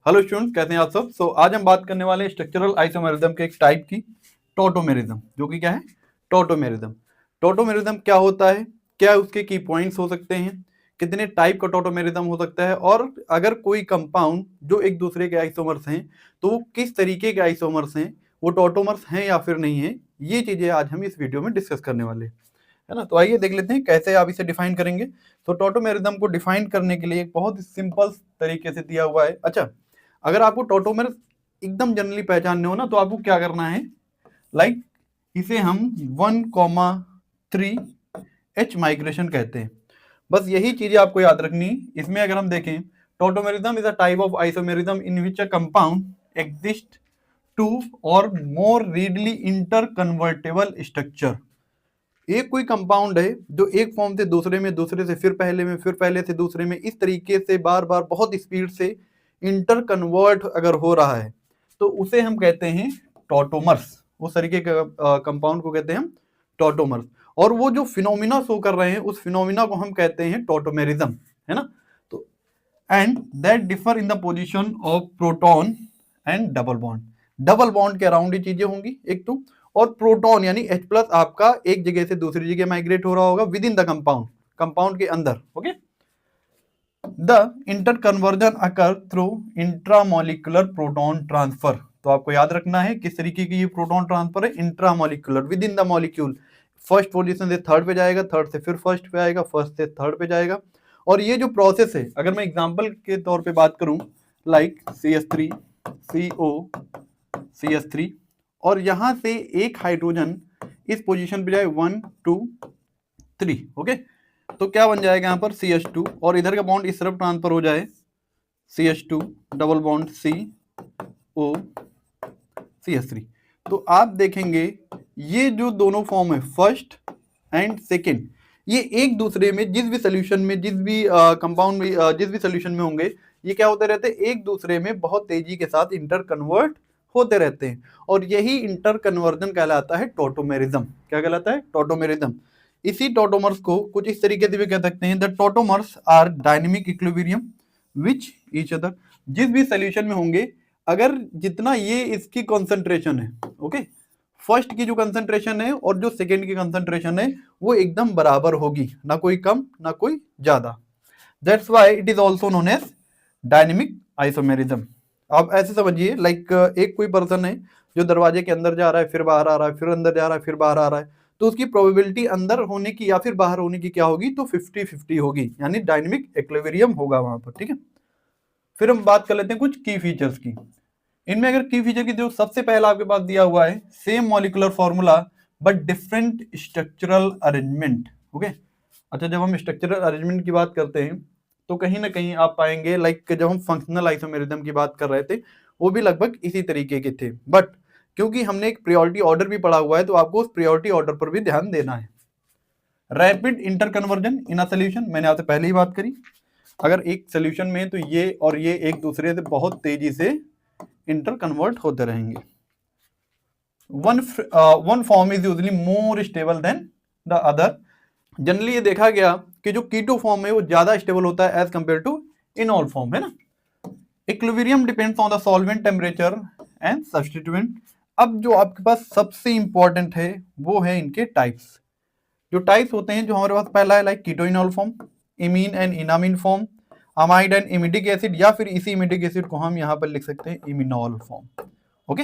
Hello students, कैसे हैं आप सब। आज हम बात करने वाले हैं स्ट्रक्चरल आइसोमेरिज्म के एक टाइप की, टॉटोमेरिज्म, जो कि क्या है, टॉटोमेरिज्म। टॉटोमेरिज्म क्या होता है, क्या उसके की पॉइंट्स हो सकते हैं, कितने टाइप का टॉटोमेरिज्म हो सकता है, और अगर कोई कंपाउंड जो एक दूसरे के आइसोमर्स हैं तो वो किस तरीके के आइसोमर्स हैं, वो टॉटोमर्स हैं या फिर नहीं है, ये चीजें आज हम इस वीडियो में डिस्कस करने वाले हैं, है ना। तो आइए देख लेते हैं कैसे आप इसे डिफाइन करेंगे। तो टॉटोमेरिज्म को डिफाइन करने के लिए एक बहुत सिंपल तरीके से दिया हुआ है। अच्छा, अगर आपको टॉटोमेर एकदम जनरली पहचानने हो ना, तो आपको क्या करना है, लाइक इसे हम 1,3 H माइग्रेशन कहते हैं। बस यही चीजें आपको याद रखनी है। इसमें अगर हम देखें, tautomerism is a type of isomerism in which a compound exist two और more readily interconvertible structure. एक कोई कंपाउंड है जो एक फॉर्म से दूसरे में, दूसरे से फिर पहले में, फिर पहले से दूसरे में, इस तरीके से बार बार बहुत स्पीड से इंटर कन्वर्ट अगर हो रहा है तो उसे हम कहते हैं टॉटोमर्स। उस तरीके का कंपाउंड को कहते हैं हम टॉटोमर्स। और वो जो फिनोमिना शो कर रहे हैं उस फिनोमिना को हम कहते हैं टॉटोमेरिज्म, है ना। तो and that differ in the position of proton and double bond. Double bond के अराउंड ये चीजें होंगी एक तो, और प्रोटॉन यानी H+ आपका एक जगह से दूसरी जगह माइग्रेट हो रहा होगा with in the compound, compound के अंदर। Okay, the inter conversion occur through intramolecular proton transfer. तो आपको याद रखना है किस तरीके की ये प्रोटॉन ट्रांसफर है, intramolecular, with in the molecule. First position से थर्ड पे जाएगा, थर्ड से फिर फर्स्ट पे आएगा, फर्स्ट से थर्ड पे जाएगा। और ये जो प्रोसेस है, अगर मैं एग्जांपल के तौर पे बात करूं, लाइक CH3 CO CH3, और यहां से एक हाइड्रोजन इस पोजीशन पे जाए 1 2 3, ओके, तो क्या बन जाएगा यहाँ पर CH2, और इधर का बॉन्ड इस तरफ ट्रांसफर हो जाए CH2 double bond CO CH3। तो आप देखेंगे ये जो दोनों फॉर्म है, फर्स्ट एंड सेकेंड, ये एक दूसरे में जिस भी सोल्यूशन में, जिस भी कंपाउंड में, जिस भी सोल्यूशन में होंगे, ये क्या होते रहते हैं, एक दूसरे में बहुत तेजी के साथ इंटर कन्वर्ट होते रहते हैं। और यही इंटर कन्वर्जन कहलाता है टॉटोमेरिज्म। क्या कहलाता है, टॉटोमेरिज्म। इसी टॉटोमर्स को कुछ इस तरीके से भी कह सकते हैं, the tautomers are dynamic equilibrium which each other. जिस भी सोल्यूशन में होंगे, अगर जितना ये इसकी कंसंट्रेशन है, ओके, फर्स्ट की जो कंसंट्रेशन है और जो सेकेंड की कंसंट्रेशन है, वो एकदम बराबर होगी, ना कोई कम ना कोई ज्यादा। That's why it is also known as dynamic isomerism. आप ऐसे समझिए, लाइक एक कोई पर्सन है जो दरवाजे के अंदर जा रहा है, फिर बाहर आ रहा है, फिर अंदर जा रहा है, फिर बाहर आ रहा है, तो उसकी प्रोबेबिलिटी अंदर होने की या फिर बाहर होने की क्या होगी, तो 50-50 होगी, यानी डायनेमिक इक्विलिब्रियम होगा वहां पर, ठीक है। फिर हम बात कर लेते हैं कुछ की फीचर्स की। इनमें अगर की फीचर की जो सबसे पहला आपके पास दिया हुआ है, same molecular formula but different structural arrangement. Okay, अच्छा, जब हम स्ट्रक्चरल अरेंजमेंट की बात करते हैं तो कहीं ना कहीं आप पाएंगे, लाइक जब हम फंक्शनल आइसोमेरिज्म की बात कर रहे थे वो भी लगभग इसी तरीके के थे, बट क्योंकि हमने एक प्रायोरिटी ऑर्डर भी पढ़ा हुआ है तो आपको उस प्रायोरिटी ऑर्डर पर भी ध्यान देना है। Rapid inter conversion in a solution, मैंने आपसे पहले ही बात करी, अगर एक सोल्यूशन में तो ये और ये एक दूसरे से बहुत तेजी से इंटर कन्वर्ट होते रहेंगे। One form is usually more stable then the other. Generally ये देखा गया कि जो कीटो फॉर्म है वो ज्यादा स्टेबल होता है as compare to enol form, है ना। Equilibrium depends on the solvent temperature and substituent. अब जो आपके पास सबसे इंपॉर्टेंट है वो है इनके टाइप्स। जो टाइप्स होते हैं, जो हमारे पास पहला है like keto enol form, imine and enamine form, amide and imidic acid, या फिर इसी इमिडिक एसिड को हम यहाँ पर लिख सकते हैं iminol form. Okay,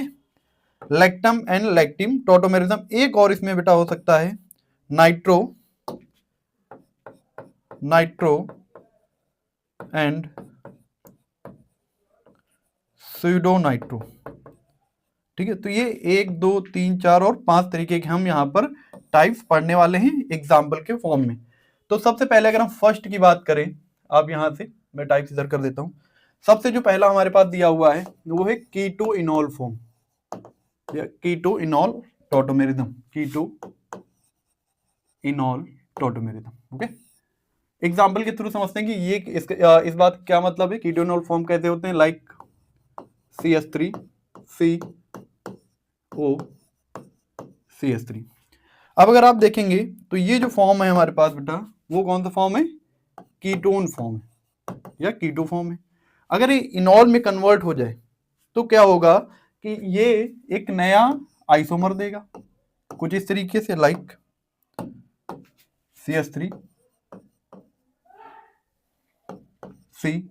lactam and lactim tautomerism. एक और इसमें बेटा हो सकता है नाइट्रो एंड स्यूडो नाइट्रो, ठीक है। तो ये 1 2 3 4 और 5 तरीके के हम यहाँ पर टाइप्स पढ़ने वाले हैं एग्जाम्पल के फॉर्म में। तो सबसे पहले अगर हम फर्स्ट की बात करें, आप यहां से, मैं टाइप्स इधर कर देता हूं। सबसे जो पहला हमारे पास दिया हुआ है वो है कीटो इनॉल फॉर्म या कीटो इनॉल टॉटोमेरिज्म, कीटो इनॉल टॉटोमेरिज्म। ओके, एग्जाम्पल के थ्रू समझते हैं कि ये इस बात क्या मतलब है, कीटो इनॉल फॉर्म कैसे होते हैं, लाइक CH3 CO CH3। अब अगर आप देखेंगे तो ये जो फॉर्म है हमारे पास बेटा, वो कौन सा फॉर्म है, कीटोन फॉर्म है या कीटो फॉर्म है। अगर ये इनॉल में कन्वर्ट हो जाए तो क्या होगा कि ये एक नया आइसोमर देगा कुछ इस तरीके से, लाइक CH3 C,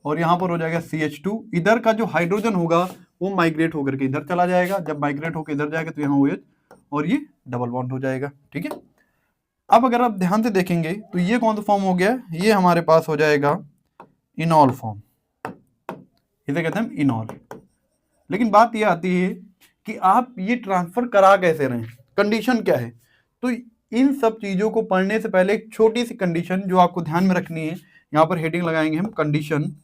और यहां पर हो जाएगा CH2। इधर का जो हाइड्रोजन होगा वो माइग्रेट होकर के इधर चला जाएगा, जब माइग्रेट होकर इधर जाएगा तो यहाँ OH और ये डबल बॉन्ड हो जाएगा। ठीक है, अब अगर आप ध्यान से देखेंगे तो ये कौन सा फॉर्म हो गया, ये हमारे पास हो जाएगा इनॉल फॉर्म, इसे कहते हैं इनॉल। लेकिन बात ये आती है कि आप ये ट्रांसफर करा कैसे रहे हैं, कंडीशन क्या है। तो इन सब चीजों को पढ़ने से पहले एक छोटी सी कंडीशन जो आपको ध्यान में रखनी है, यहाँ पर हेडिंग लगाएंगे हम कंडीशन,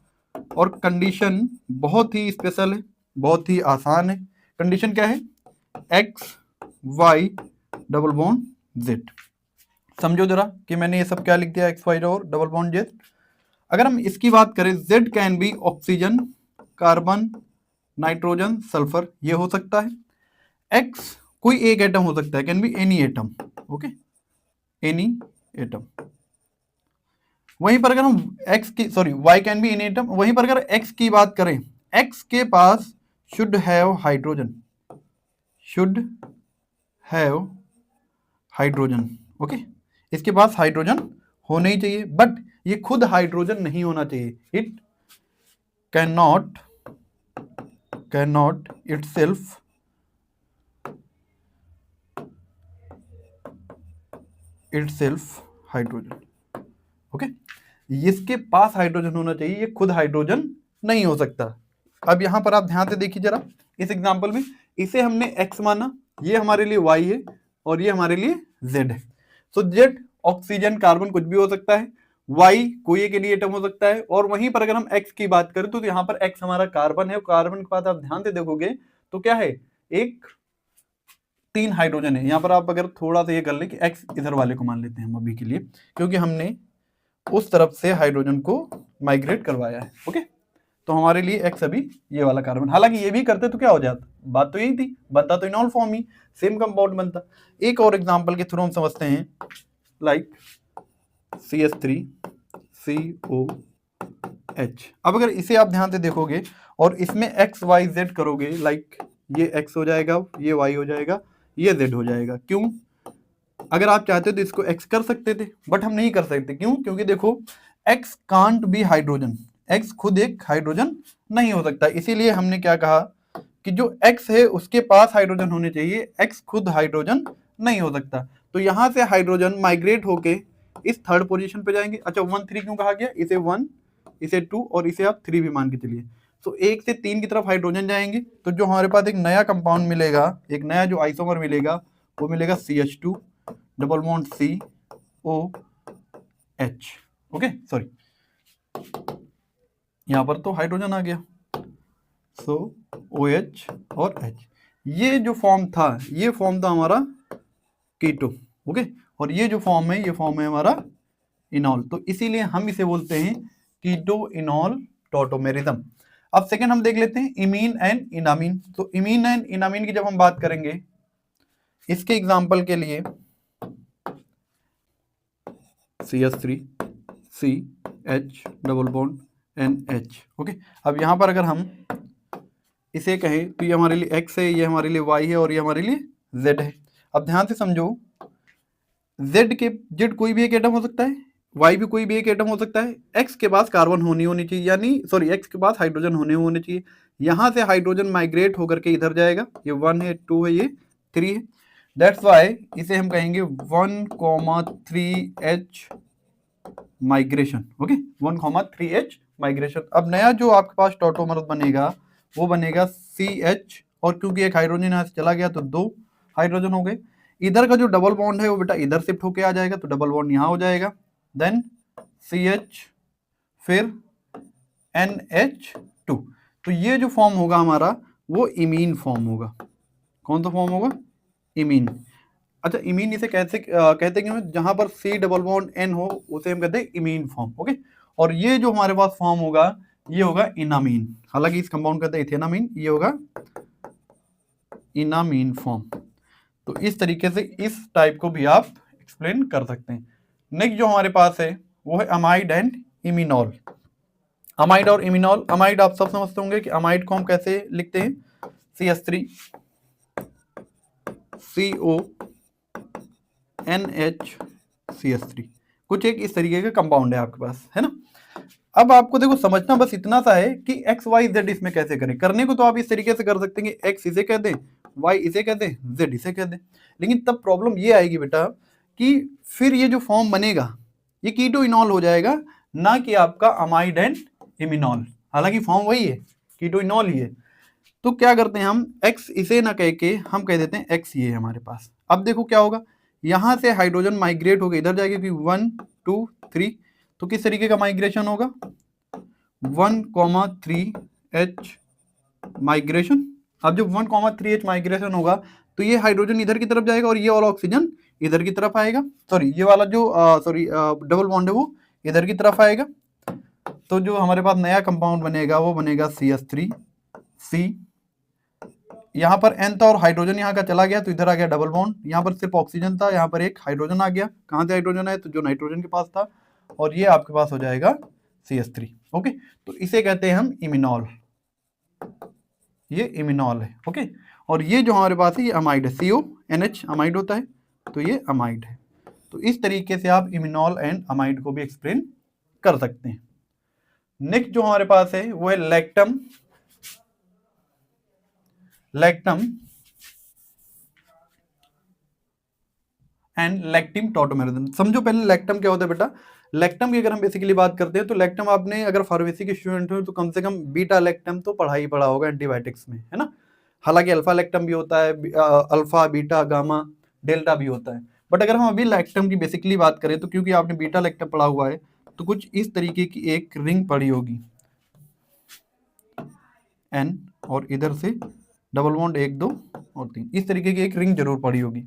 और कंडीशन बहुत ही स्पेशल है, बहुत ही आसान है। कंडीशन क्या है, XY डबल बॉन्ड Z। समझो जरा कि मैंने ये सब क्या लिख दिया, XY और डबल बॉन्ड Z। अगर हम इसकी बात करें, Z can be oxygen, carbon, nitrogen, sulphur, ये हो सकता है। X कोई एक एटम हो सकता है, can be any atom, okay, any atom. वहीं पर अगर हम X की, sorry, Y can be any atom, वहीं पर अगर X की बात करें, X के पास should have hydrogen, should have hydrogen, okay, इसके पास हाइड्रोजन होना ही चाहिए, बट ये खुद हाइड्रोजन नहीं होना चाहिए। It can not itself hydrogen, okay, इसके पास हाइड्रोजन होना चाहिए, ये खुद हाइड्रोजन नहीं हो सकता। अब यहां पर आप ध्यान से देखिए जरा, इस एग्जांपल में इसे हमने X माना, ये हमारे लिए Y है और ये हमारे लिए Z है। सो Z ऑक्सीजन, कार्बन कुछ भी हो सकता है, Y कोई एक एनी एटम हो सकता है, और वहीं पर अगर हम X की बात करें तो यहाँ पर X हमारा कार्बन है, कार्बन के बाद आप ध्यान से देखोगे तो क्या है, एक 3 हाइड्रोजन है। यहाँ पर आप अगर थोड़ा सा ये कर ले कि X इधर वाले को मान लेते हैं हम अभी के लिए, क्योंकि हमने उस तरफ से हाइड्रोजन को माइग्रेट करवाया है, ओके। तो हमारे लिए X अभी ये वाला कार्बन, हालांकि ये भी करते तो क्या हो जाता, बात तो यही थी, बनता तो इनॉल फॉर्म ही, सेम कंपाउंड बनता। एक और एग्जांपल के थ्रू हम समझते हैं, लाइक CH3 COH। अब अगर इसे आप ध्यान से देखोगे और इसमें XYZ करोगे, लाइक ये X हो जाएगा, ये Y हो जाएगा, ये Z हो जाएगा। क्यों, अगर आप चाहते तो इसको X कर सकते थे, बट हम नहीं कर सकते। क्यों, क्योंकि देखो X can't be hydrogen, X खुद एक हाइड्रोजन नहीं हो सकता। इसीलिए हमने क्या कहा कि जो X है उसके पास हाइड्रोजन होने चाहिए, X खुद हाइड्रोजन नहीं हो सकता। तो यहां से हाइड्रोजन माइग्रेट होके इस थर्ड पोजीशन पे जाएंगे। अच्छा, 1 3 क्यों कहा गया, इसे 1, इसे 2 और इसे आप 3 भी मान के चलिए। तो 1 से 3 की तरफ हाइड्रोजन जाएंगे, तो जो हमारे पास एक नया कंपाउंड मिलेगा, एक नया जो आइसोमर मिलेगा, वो मिलेगा CH2 double bond COH, okay, sorry, यहां पर तो हाइड्रोजन आ गया, सो OH और H। ये जो फॉर्म था, ये फॉर्म था हमारा कीटो, ओके, और ये जो फॉर्म है, ये फॉर्म है हमारा इनॉल। तो इसीलिए हम इसे बोलते हैं कीटो इनॉल टॉटोमेरिज्म। अब सेकंड हम देख लेते हैं इमीन एंड इनामीन। तो इमीन एंड इनामीन की जब हम बात करेंगे, इसके एग्जांपल के लिए CH3 CH double bond NH, okay. अब यहां पर अगर हम इसे कहें तो ये हमारे लिए X है, ये हमारे लिए Y है और ये हमारे लिए Z है। अब ध्यान से समझो, Z कोई भी एक एटम हो सकता है, Y भी कोई भी एक एटम हो सकता है, X के पास कार्बन होनी चाहिए, यानी सॉरी X के पास हाइड्रोजन होने चाहिए। यहां से हाइड्रोजन माइग्रेट होकर के इधर जाएगा, ये 1 है, 2 है, ये 3 है। दैट्स वाई इसे हम कहेंगे 1,3H migration, okay, 1,3H migration. अब नया जो आपके पास टॉटोमर बनेगा वो बनेगा CH, और क्योंकि एक हाइड्रोजन यहाँ से चला गया तो 2 हाइड्रोजन हो गए। इधर का जो डबल बॉन्ड है वो बेटा इधर शिफ्ट होके आ जाएगा, तो डबल बॉन्ड यहाँ हो जाएगा, देन CH, फिर NH2। तो ये जो फॉर्म होगा हमारा वो इमीन फॉर्म होगा। कौन सा फॉर्म होगा, इमीन। अच्छा, इमीन इसे कहते क्यों हैं, जहां पर C डबल बॉन्ड N हो उसे हम कहते हैं इमीन फॉर्म, ओके। और ये जो हमारे पास फॉर्म होगा ये होगा इनामीन, हालांकि इस कंपाउंड कहते हैं इथेनामीन, ये होगा इनामीन फॉर्म। तो इस तरीके से इस टाइप को भी आप एक्सप्लेन कर सकते हैं। नेक्स्ट जो हमारे पास है वो है अमाइड एंड इमिनॉल। अमाइड और इमिनॉल। अमाइड आप सब समझते होंगे कि अमाइड को हम कैसे लिखते हैं, CH3 CONH कुछ एक इस तरीके का कंपाउंड है आपके पास, है ना। अब आपको देखो समझना बस इतना सा है कि एक्स वाई जेड इसमें कैसे करें। करने को तो आप इस तरीके से कर सकते हैं कि एक्स इसे कह दें, वाई इसे कह दें, जेड इसे कह दें, लेकिन तब प्रॉब्लम ये आएगी बेटा कि फिर ये जो फॉर्म बनेगा ये कीटो इनॉल हो जाएगा, ना कि आपका अमाइड एंड इमिनॉल। हालांकि फॉर्म वही है, कीटो इनॉल ही है। तो क्या करते हैं हम, एक्स इसे ना कह के हम कह देते हैं एक्स ये है हमारे पास। अब देखो क्या होगा, यहां से हाइड्रोजन माइग्रेट होकर इधर जाएगा कि 1 2 3, तो किस तरीके का माइग्रेशन होगा, 1,3H माइग्रेशन। अब जब 1,3H माइग्रेशन होगा तो ये हाइड्रोजन इधर की तरफ जाएगा और ये वाला ऑक्सीजन इधर की तरफ आएगा, सॉरी ये वाला जो डबल बॉन्ड है वो इधर की तरफ आएगा। तो जो हमारे पास नया कंपाउंड बनेगा वो बनेगा CH3C। यहाँ पर N था और हाइड्रोजन यहाँ का चला गया तो इधर आ गया डबल बॉन्ड, यहाँ पर सिर्फ ऑक्सीजन था, यहाँ पर एक हाइड्रोजन आ गया। कहाँ से हाइड्रोजन आया, तो जो नाइट्रोजन के पास था, और ये आपके पास हो जाएगा CH3। ओके, तो इसे कहते हैं हम इमिनॉल, ये इमिनॉल है। ओके, और ये जो हमारे पास है ये अमाइड है, CONH अमाइड होता है, तो ये अमाइड है। तो इस तरीके से आप इमिनॉल एंड अमाइड को भी एक्सप्लेन कर सकते हैं। नेक्स्ट जो हमारे पास है वो है लैक्टम एंड लैक्टिम टॉटोमेरिज्म। समझो पहले लैक्टम क्या होता है बेटा। लैक्टम की अगर हम बेसिकली बात करते हैं तो लैक्टम आपने अगर फार्मेसी के स्टूडेंट हो तो कम से कम बीटा लैक्टम तो पढ़ा ही पढ़ा होगा एंटीबायोटिक्स में, है ना। हालांकि अल्फा लैक्टम भी होता है, अल्फा बीटा गामा डेल्टा भी होता है, बट अगर हम अभी लैक्टम की बेसिकली बात करें तो क्योंकि आपने बीटा लैक्टम पढ़ा हुआ है तो कुछ इस तरीके की एक रिंग पड़ी होगी N, और इधर से डबल बॉन्ड 1 2 और 3, इस तरीके की एक रिंग जरूर पड़ी होगी।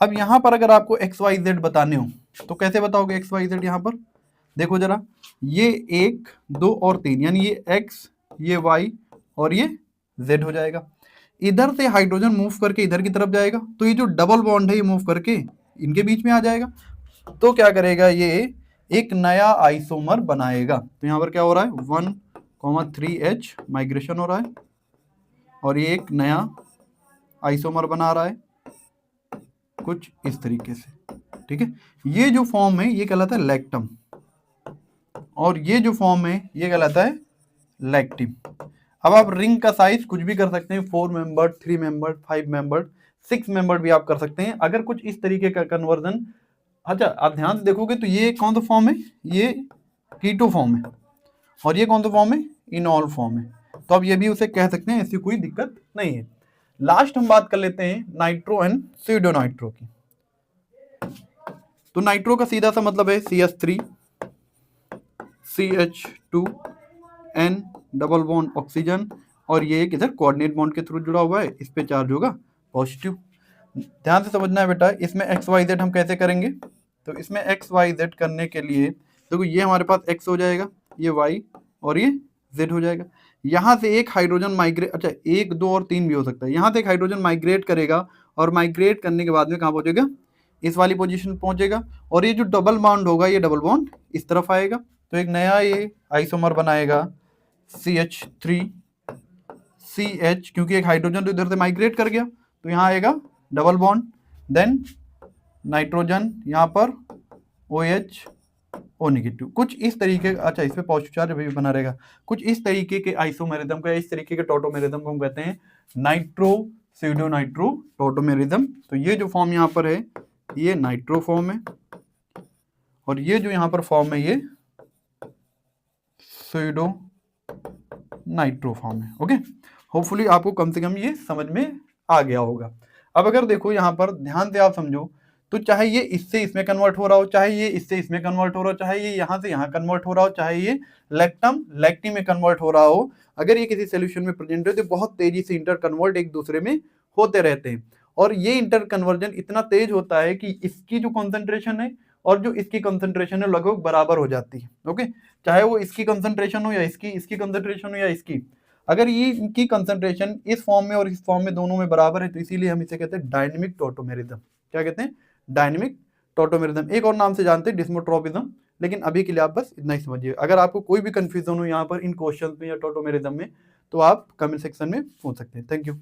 अब यहाँ पर अगर आपको XYZ बताने हो तो कैसे बताओगे XYZ। यहाँ पर देखो जरा, ये 1 2 और 3 यानी ये X ये Y और ये Z हो जाएगा। इधर से हाइड्रोजन मूव करके इधर की तरफ जाएगा तो ये जो डबल बॉन्ड है ये मूव करके इनके बीच में आ जाएगा। तो क्या करेगा, ये एक नया आइसोमर बनाएगा। तो यहाँ पर क्या हो रहा है, 1,3H माइग्रेशन हो रहा है और ये एक नया आइसोमर बना रहा है कुछ इस तरीके से, ठीक है। ये जो फॉर्म है ये कहलाता है लैक्टम और ये जो फॉर्म है ये कहलाता है लैक्टिम। अब आप रिंग का साइज कुछ भी कर सकते हैं, 4 मेंबर्ड, 3 मेंबर्ड, 5 मेंबर्ड, 6 मेंबर्ड भी आप कर सकते हैं अगर कुछ इस तरीके का कन्वर्जन। अच्छा आप ध्यान से देखोगे तो ये कौन सा फॉर्म है, ये कीटो फॉर्म है और ये कौन सा फॉर्म है, इनॉल फॉर्म है। तो अब ये भी उसे कह सकते हैं, ऐसी कोई दिक्कत नहीं है। लास्ट हम बात कर लेते हैं नाइट्रो एंड स्यूडो नाइट्रो की। तो नाइट्रो का सीधा सा मतलब है CH3 CH2 N double bond oxygen और ये एक इधर कोऑर्डिनेट बॉन्ड के थ्रू जुड़ा हुआ है, इस पे चार्ज होगा पॉजिटिव। ध्यान से समझना है बेटा, इसमें XYZ हम कैसे करेंगे। तो इसमें XYZ करने के लिए देखो ये हमारे पास X हो जाएगा, ये Y और ये Z हो जाएगा। यहाँ से एक हाइड्रोजन माइग्रेट, अच्छा 1 2 और 3 भी हो सकता है, यहाँ से एक हाइड्रोजन माइग्रेट करेगा और माइग्रेट करने के बाद में कहाँ पहुंचेगा, इस वाली पोजीशन पहुंचेगा और ये जो डबल बॉन्ड होगा ये डबल बॉन्ड इस तरफ आएगा तो एक नया ये आइसोमर बनाएगा CH3CH, क्योंकि एक हाइड्रोजन तो इधर से माइग्रेट कर गया तो यहाँ आएगा डबल बॉन्ड, देन नाइट्रोजन यहाँ पर OH O नेगेटिव, कुछ इस तरीके का। अच्छा इस पे पॉजिटिव चार्ज भी बना रहेगा। कुछ इस तरीके के आइसोमेरिज्म को, इस तरीके के टॉटोमेरिज्म को हम कहते हैं नाइट्रो स्यूडो नाइट्रो टॉटोमेरिज्म। तो ये जो फॉर्म यहाँ पर है ये नाइट्रो फॉर्म है और ये जो यहाँ पर फॉर्म है ये स्यूडो नाइट्रो फॉर्म है। ओके, होपफुली आपको कम से कम ये समझ में आ गया होगा। अब अगर देखो यहाँ पर ध्यान से आप समझो तो चाहे ये इससे इसमें कन्वर्ट हो रहा हो, चाहे ये इससे इसमें कन्वर्ट हो रहा हो, चाहे ये यहाँ से यहाँ कन्वर्ट हो रहा हो, चाहे ये लैक्टम लैक्टिन में कन्वर्ट हो रहा हो, अगर ये किसी सोल्यूशन में प्रेजेंट हो तो बहुत तेजी से इंटर कन्वर्ट एक दूसरे में होते रहते हैं और ये इंटर कन्वर्जन इतना तेज होता है कि इसकी जो कॉन्सेंट्रेशन है और जो इसकी कंसंट्रेशन है लगभग बराबर हो जाती है। ओके, चाहे वो इसकी कंसंट्रेशन हो या इसकी कंसंट्रेशन हो या इसकी, अगर ये इनकी कंसंट्रेशन इस फॉर्म में और इस फॉर्म में दोनों में बराबर है तो इसीलिए हम इसे कहते हैं डायनेमिक टॉटोमेरिज्म। क्या कहते हैं, डायनेमिक टॉटोमेरिज्म। एक और नाम से जानते हैं डिस्मोट्रोपिज्म, लेकिन अभी के लिए आप बस इतना ही समझिए। अगर आपको कोई भी कंफ्यूजन हो यहाँ पर इन क्वेश्चन में या टोटोमेरिज्म में, तो आप कमेंट सेक्शन में पूछ सकते हैं। Thank you.